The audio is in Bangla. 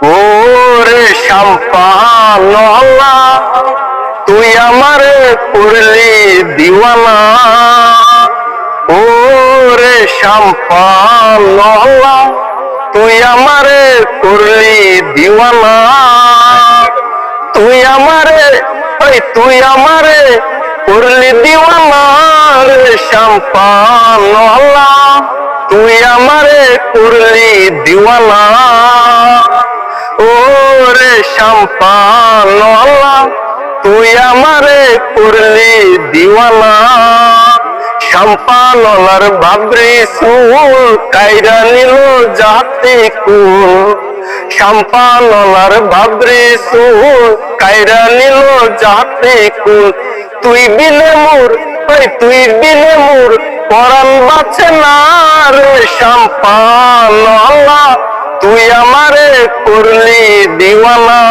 ওরে শাম্পানওয়ালা তুই আমারে করলি দিওয়ানা। ওরে শাম্পানওয়ালা তুই আমারে করলি দিওয়ানা। তুই আমারে করলি দিওয়ানা রে শাম্পানওয়ালা তুই আমারে করলি দিওয়ানা। ওরে শাম্পানওয়ালা তুই আমারে করলি দিওয়ানা। শাম্পানওয়ালার বাবরি চুল কাইরা নিল জাতি কুল। শাম্পানওয়ালার বাবরি চুল কাইরা নিল জাতি কুল। তুই বিলে মোর পরাণ বাঁচে না রে শাম্পানওয়ালা তুই আমারে করলি দিওয়ানা।